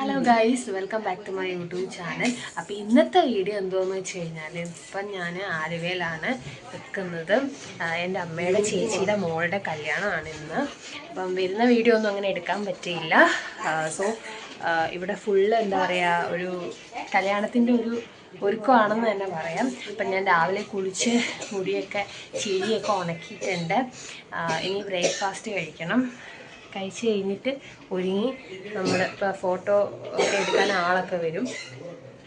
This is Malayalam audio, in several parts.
Hello guys, welcome back to my YouTube channel. അപ്പോൾ ഇന്നത്തെ വീഡിയോ എന്തോന്ന് വെച്ച് കഴിഞ്ഞാൽ, ഇപ്പം ഞാൻ ആലുവയിലാണ് നിൽക്കുന്നത്. എൻ്റെ അമ്മയുടെ ചേച്ചിയുടെ മോളുടെ കല്യാണമാണ് ഇന്ന്. അപ്പം വരുന്ന വീഡിയോ ഒന്നും അങ്ങനെ എടുക്കാൻ പറ്റിയില്ല. ഇവിടെ ഫുള്ള് എന്താ പറയുക, ഒരു കല്യാണത്തിൻ്റെ ഒരു ഒരുക്കമാണെന്ന് തന്നെ പറയാം. അപ്പം ഞാൻ രാവിലെ കുളിച്ച് മുടിയൊക്കെ ചിരിയൊക്കെ ഉണക്കിയിട്ടുണ്ട്. ഇനി ബ്രേക്ക്ഫാസ്റ്റ് കഴിക്കണം. കഴിച്ച് കഴിഞ്ഞിട്ട് ഒരുങ്ങി നമ്മൾ ഇപ്പോൾ ഫോട്ടോ ഒക്കെ എടുക്കാൻ ആളൊക്കെ വരും.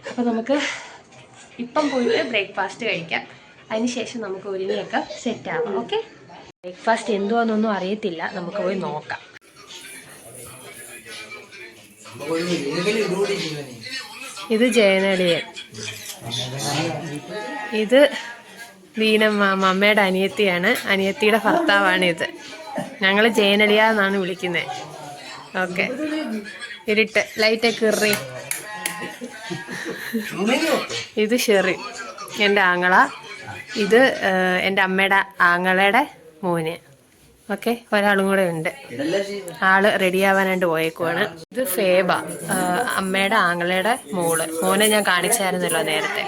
അപ്പോൾ നമുക്ക് ഇപ്പം പോയിട്ട് ബ്രേക്ക്ഫാസ്റ്റ് കഴിക്കാം. അതിന് ശേഷം നമുക്ക് ഒരുങ്ങിയൊക്കെ സെറ്റാകാം. ഓക്കെ, ബ്രേക്ക്ഫാസ്റ്റ് എന്തുവാന്നൊന്നും അറിയത്തില്ല, നമുക്ക് പോയി നോക്കാം. ഇത് ജയനടിയൻ, ഇത് ദീനമ്മ, അമ്മയുടെ അനിയത്തിയാണ്. അനിയത്തിയുടെ ഭർത്താവാണിത്. ഞങ്ങൾ ജയനടിയ എന്നാണ് വിളിക്കുന്നത്. ഓക്കെ, ഇരുട്ട് ലൈറ്റൊക്കെ ഇറി. ഇത് ഷെറി, എൻ്റെ ആങ്ങള. ഇത് എൻ്റെ അമ്മയുടെ ആങ്ങളയുടെ മോന്. ഓക്കെ, ഒരാളും കൂടെ ഉണ്ട്. ആള് റെഡിയാവാനായിട്ട് പോയേക്കുവാണ്. ഇത് ഫേബ, അമ്മയുടെ ആങ്ങളയുടെ മോള്. മോനെ ഞാൻ കാണിച്ചായിരുന്നല്ലോ നേരത്തെ.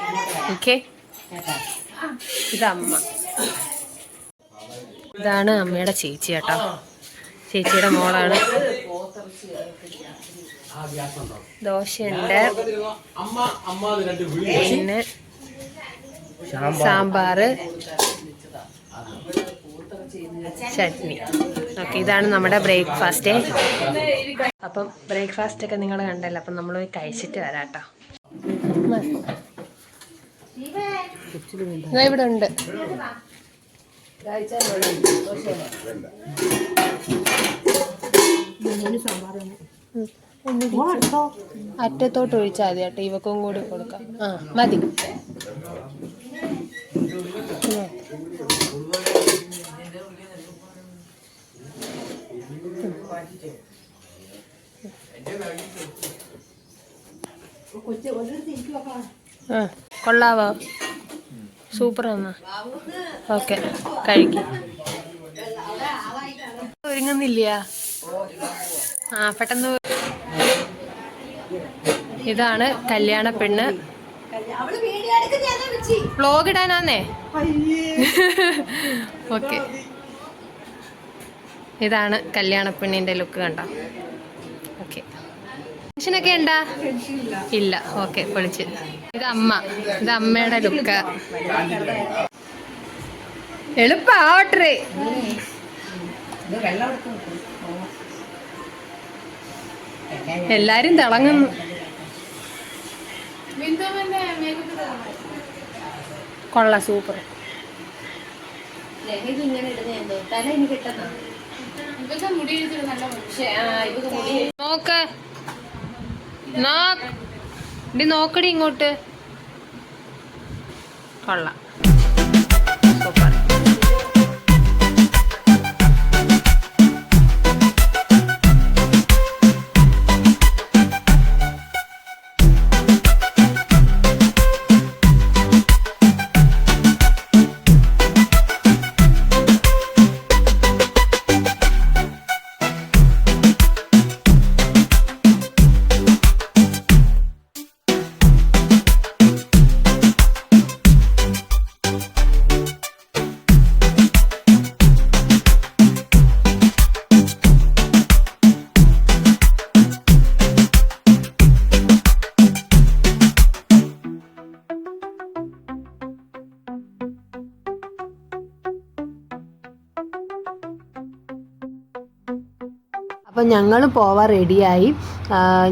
ഓക്കെ, ഇത് അമ്മ. ഇതാണ് അമ്മയുടെ ചേച്ചി കേട്ടോ, ചേച്ചിയുടെ മോളാണ്. ദോശയുണ്ട്, പിന്നെ സാമ്പാറ്, ചട്നി. ഓക്കെ, ഇതാണ് നമ്മുടെ ബ്രേക്ക്ഫാസ്റ്റ്. അപ്പം ബ്രേക്ക്ഫാസ്റ്റ് ഒക്കെ നിങ്ങൾ കണ്ടല്ലോ. അപ്പം നമ്മൾ പോയി കഴിച്ചിട്ട് വരാം കേട്ടോ. ഇവിടെ ഉണ്ട്. അറ്റത്തോട്ട് ഒഴിച്ചാൽ മതി കേട്ടോ, ഇവക്കും കൂടി കൊടുക്കാം. ആ മതി. കൊള്ളാവോ? സൂപ്പറാണ്. ഓക്കെ, കഴിക്കും. ഒരുങ്ങുന്നില്ല? ആ, പെട്ടെന്ന്. ഇതാണ് കല്യാണ പെണ്ണ്. വ്ലോഗ് ഇടാനാന്നേ. ഓക്കെ, ഇതാണ് കല്യാണ പെണ്ണിന്റെ ലുക്ക്. കണ്ടോ? ഓക്കെ, ടെൻഷനൊക്കെ ഉണ്ടാ? ഇല്ല. ഓക്കെ, പൊളിച്ച്. ഇത് അമ്മ, ഇത് അമ്മയുടെ ലുക്ക്. എളുപ്പാവട്ടെ. എല്ലാരും തിളങ്ങുന്നു. കൊള്ള, സൂപ്പർ. നോക്ക്, നോക്കടി ഇങ്ങോട്ട്. കൊള്ളാം, സൂപ്പർ. അപ്പം ഞങ്ങൾ പോവാൻ റെഡിയായി.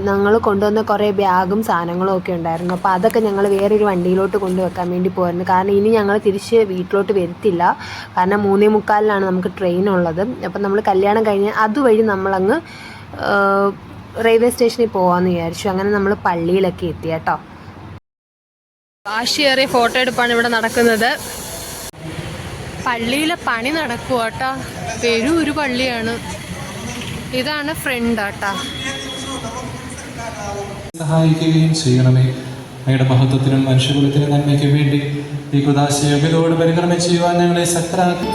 ഞങ്ങൾ കൊണ്ടുവന്ന കുറേ ബാഗും സാധനങ്ങളും ഒക്കെ ഉണ്ടായിരുന്നു. അപ്പോൾ അതൊക്കെ ഞങ്ങൾ വേറൊരു വണ്ടിയിലോട്ട് കൊണ്ടുവെക്കാൻ വേണ്ടി പോയിരുന്നു. കാരണം ഇനി ഞങ്ങൾ തിരിച്ച് വീട്ടിലോട്ട് വരത്തില്ല. കാരണം 3:45 നമുക്ക് ട്രെയിൻ ഉള്ളത്. അപ്പം നമ്മൾ കല്യാണം കഴിഞ്ഞ് അതുവഴി നമ്മളങ്ങ് റെയിൽവേ സ്റ്റേഷനിൽ പോകാമെന്ന് വിചാരിച്ചു. അങ്ങനെ നമ്മൾ പള്ളിയിലൊക്കെ എത്തി കേട്ടോ. വാശിയേറിയ ഫോട്ടോ എടുപ്പാണ് ഇവിടെ നടക്കുന്നത്. പള്ളിയിലെ പണി നടക്കുക കേട്ടോ. ഒരു പള്ളിയാണ്. ഇതാണ് ഫ്രണ്ട് ആട്ടാ. സഹായിക്കുകയും ചെയ്യണമേ. അങ്ങയുടെ മഹത്വത്തിനും മനുഷ്യകുലത്തിനും നന്മയ്ക്കും വേണ്ടി ഈ കുദാശയോഗ്യതയോട് പരിക്രമം ചെയ്യുവാൻ ഞങ്ങളെ ശക്തരാക്കി.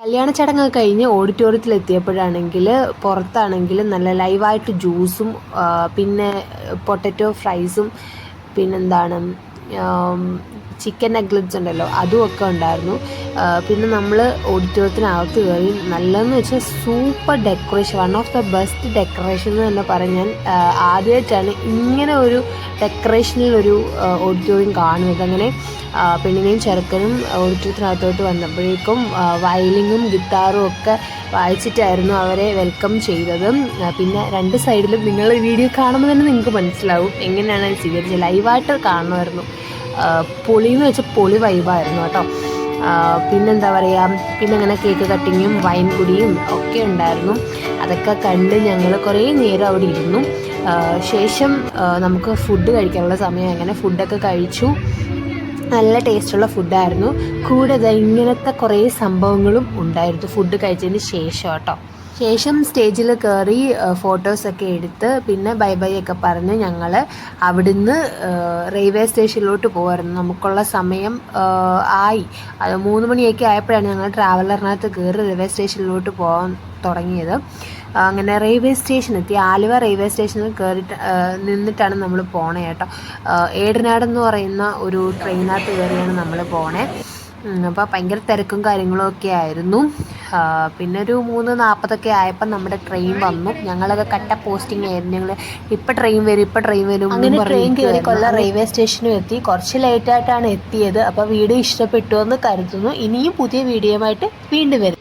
കല്യാണ ചടങ്ങ് കഴിഞ്ഞ് ഓഡിറ്റോറിയത്തിൽ എത്തിയപ്പോഴാണെങ്കിൽ പുറത്താണെങ്കിൽ നല്ല ലൈവായിട്ട് ജ്യൂസും പിന്നെ പൊട്ടറ്റോ ഫ്രൈസും പിന്നെന്താണ് ചിക്കൻ നഗ്ലറ്റ്സ് ഉണ്ടല്ലോ അതുമൊക്കെ ഉണ്ടായിരുന്നു. പിന്നെ നമ്മൾ ഓഡിറ്റോറിയത്തിനകത്ത് കയറി നല്ലതെന്ന് വെച്ചാൽ super decoration, one of the best decoration എന്ന് തന്നെ പറഞ്ഞാൽ ആദ്യമായിട്ടാണ് ഇങ്ങനെ ഒരു ഡെക്കറേഷനിലൊരു ഓഡിറ്റോറിയം കാണുന്നത്. അങ്ങനെ പെണ്ണിനെയും ചെറുക്കനും ഓഡിറ്റോറിയത്തിനകത്തോട്ട് വന്നപ്പോഴേക്കും വയലിനും ഗിറ്റാറും ഒക്കെ വായിച്ചിട്ടായിരുന്നു അവരെ വെൽക്കം ചെയ്തത്. പിന്നെ രണ്ട് സൈഡിലും നിങ്ങൾ വീഡിയോ കാണുമ്പോൾ തന്നെ നിങ്ങൾക്ക് മനസ്സിലാവും എങ്ങനെയാണ് അത് സ്വീകരിച്ചത്. ലൈവായിട്ട് കാണുമായിരുന്നു. പൊളിയെന്ന് വെച്ചാൽ പൊളി വൈബായിരുന്നു കേട്ടോ. പിന്നെന്താ പറയുക, പിന്നെ അങ്ങനെ കേക്ക് കട്ടിങ്ങും വൈൻ കുടിയും ഒക്കെ ഉണ്ടായിരുന്നു. അതൊക്കെ കണ്ട് ഞങ്ങൾ കുറേ നേരം അവിടെ ഇരുന്നു. ശേഷം നമുക്ക് ഫുഡ് കഴിക്കാനുള്ള സമയം, അങ്ങനെ ഫുഡൊക്കെ കഴിച്ചു. നല്ല ടേസ്റ്റുള്ള ഫുഡായിരുന്നു. കൂടെ ഇങ്ങനത്തെ കുറേ സംഭവങ്ങളും ഉണ്ടായിരുന്നു ഫുഡ് കഴിച്ചതിന് ശേഷം കേട്ടോ. ശേഷം സ്റ്റേജിൽ കയറി ഫോട്ടോസൊക്കെ എടുത്ത് പിന്നെ ബൈ ബൈ ഒക്കെ പറഞ്ഞ് ഞങ്ങൾ അവിടുന്ന് റെയിൽവേ സ്റ്റേഷനിലോട്ട് പോകുമായിരുന്നു. നമുക്കുള്ള സമയം ആയി, അത് 3 മണിയൊക്കെ ആയപ്പോഴാണ് ഞങ്ങൾ ട്രാവലറിനകത്ത് കയറി റെയിൽവേ സ്റ്റേഷനിലോട്ട് പോകാൻ തുടങ്ങിയത്. അങ്ങനെ റെയിൽവേ സ്റ്റേഷനെത്തി. ആലുവ റെയിൽവേ സ്റ്റേഷനിൽ നിന്നിട്ടാണ് നമ്മൾ പോണേ കേട്ടോ. ഏടനാടെന്ന് പറയുന്ന ഒരു ട്രെയിനകത്ത് കയറിയാണ് നമ്മൾ പോണേ. അപ്പോൾ ഭയങ്കര തിരക്കും കാര്യങ്ങളും ഒക്കെ ആയിരുന്നു. പിന്നെ ഒരു 3:40 ആയപ്പോൾ നമ്മുടെ ട്രെയിൻ വന്നു. ഞങ്ങളൊക്കെ കട്ട പോസ്റ്റിംഗ് ആയിരുന്നു. ഞങ്ങൾ ഇപ്പം ട്രെയിൻ വരും അങ്ങനെ ട്രെയിൻ കയറി കൊല്ലം റെയിൽവേ സ്റ്റേഷനും എത്തി. കുറച്ച് ലേറ്റായിട്ടാണ് എത്തിയത്. അപ്പോൾ വീഡിയോ ഇഷ്ടപ്പെട്ടു എന്ന് കരുതുന്നു. ഇനിയും പുതിയ വീഡിയോയുമായിട്ട് വീണ്ടും വരും.